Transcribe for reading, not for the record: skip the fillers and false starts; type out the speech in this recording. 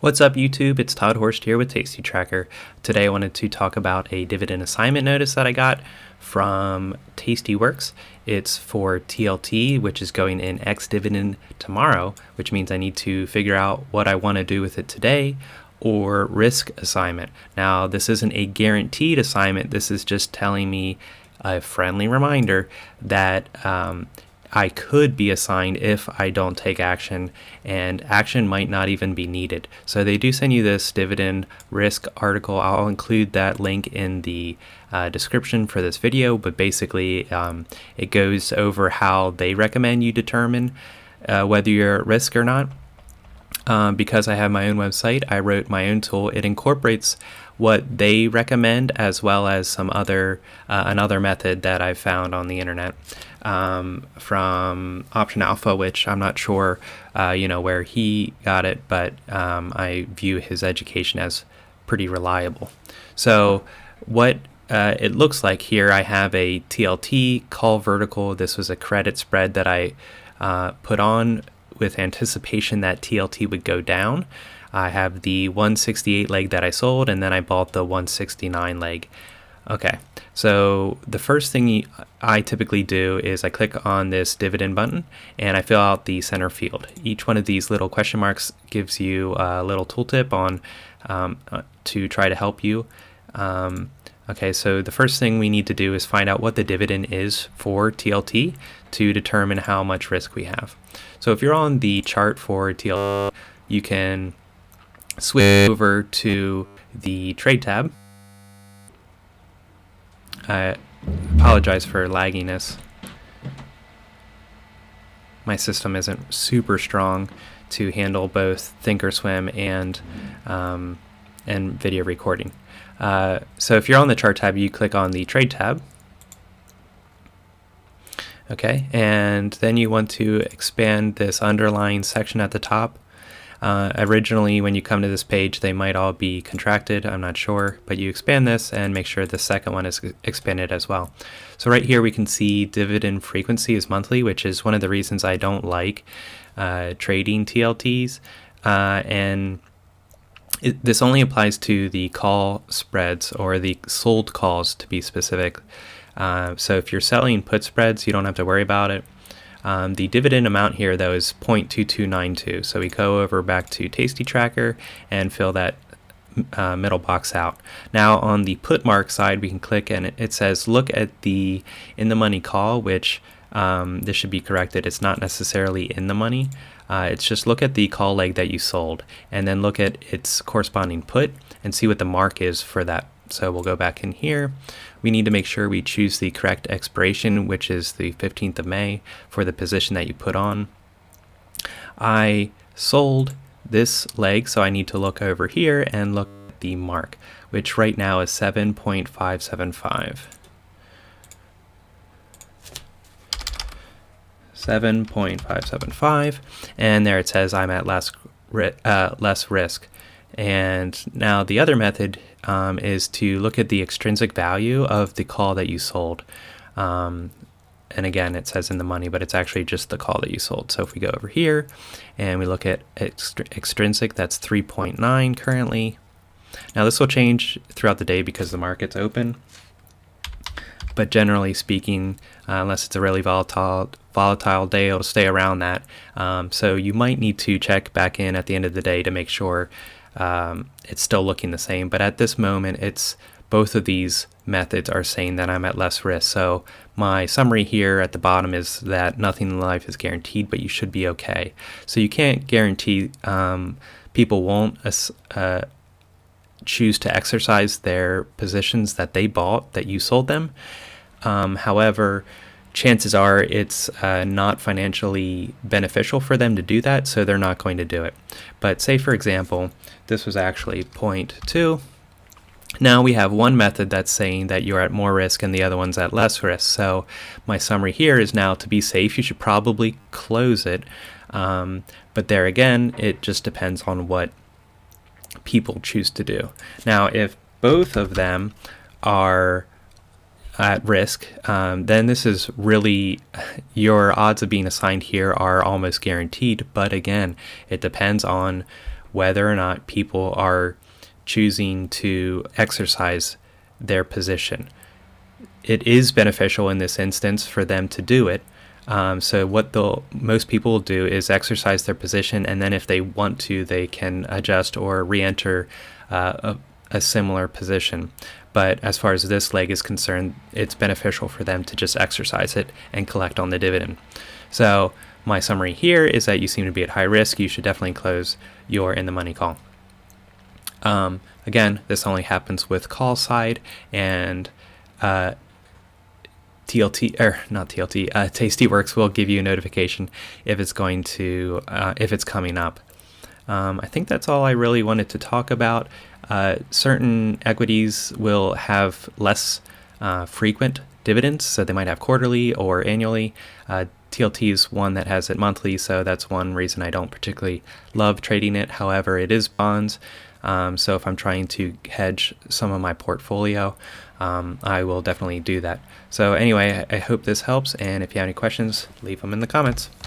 What's up YouTube? It's Todd Horst here with Tasty Tracker. Today I wanted to talk about a dividend assignment notice that I got from Tastyworks. It's for TLT, which is going in ex-dividend tomorrow, which means I need to figure out what I want to do with it today, or risk assignment. Now, this isn't a guaranteed assignment. This is just telling me a friendly reminder that I could be assigned if I don't take action, and action might not even be needed. So they do send you this dividend risk article. I'll include that link in the description for this video, but basically it goes over how they recommend you determine whether you're at risk or not. Because I have my own website, I wrote my own tool. It incorporates what they recommend as well as some other another method that I found on the internet from Option Alpha, which I'm not sure where he got it, but I view his education as pretty reliable. So what it looks like here, I have a TLT call vertical. This was a credit spread that I put on with anticipation that TLT would go down. I have the 168 leg that I sold, and then I bought the 169 leg. Okay, so the first thing I typically do is I click on this dividend button and I fill out the center field. Each one of these little question marks gives you a little tooltip on to try to help you. Okay, so the first thing we need to do is find out what the dividend is for TLT to determine how much risk we have. So if you're on the chart for TLT, you can switch over to the trade tab. I apologize for lagginess. My system isn't super strong to handle both Thinkorswim and video recording. So if you're on the chart tab, you click on the trade tab. Okay, and then you want to expand this underlying section at the top. Originally, when you come to this page, they might all be contracted, I'm not sure, but you expand this and make sure the second one is expanded as well. So right here we can see dividend frequency is monthly, which is one of the reasons I don't like trading TLTs, and this only applies to the call spreads, or the sold calls to be specific. So if you're selling put spreads, you don't have to worry about it. The dividend amount here, though, is 0.2292. So we go over back to Tasty Tracker and fill that middle box out. Now on the put mark side, we can click and it says look at the in the money call, which this should be corrected. It's not necessarily in the money. It's just look at the call leg that you sold and then look at its corresponding put and see what the mark is for that. So we'll go back in here. We need to make sure we choose the correct expiration, which is the 15th of May for the position that you put on. I sold this leg, so I need to look over here and look at the mark, which right now is 7.575. 7.575, and there it says I'm at less risk. And now the other method is to look at the extrinsic value of the call that you sold. And again, it says in the money, but it's actually just the call that you sold. So if we go over here and we look at extrinsic, that's 3.9 currently. Now this will change throughout the day because the market's open. But generally speaking, unless it's a really volatile day, it'll stay around that. So you might need to check back in at the end of the day to make sure it's still looking the same. But at this moment, it's both of these methods are saying that I'm at less risk. So my summary here at the bottom is that nothing in life is guaranteed, but you should be okay. So you can't guarantee people won't choose to exercise their positions that they bought, that you sold them. However, chances are it's not financially beneficial for them to do that, so they're not going to do it. But say, for example, this was actually 0.2. Now we have one method that's saying that you're at more risk and the other one's at less risk. So my summary here is now, to be safe, you should probably close it. But there again, it just depends on what people choose to do. Now, if both of them are at risk, then this is really, your odds of being assigned here are almost guaranteed. But again, it depends on whether or not people are choosing to exercise their position. It is beneficial in this instance for them to do it. So what most people will do is exercise their position, and then if they want to, they can adjust or re-enter a similar position. But as far as this leg is concerned, it's beneficial for them to just exercise it and collect on the dividend. So my summary here is that you seem to be at high risk. You should definitely close your in the money call. Again, this only happens with call side, and Tastyworks will give you a notification if it's going to if it's coming up. I think that's all I really wanted to talk about. Certain equities will have less frequent dividends, so they might have quarterly or annually. TLT is one that has it monthly, so that's one reason I don't particularly love trading it. However, it is bonds, so if I'm trying to hedge some of my portfolio, I will definitely do that. So anyway, I hope this helps, and if you have any questions, leave them in the comments.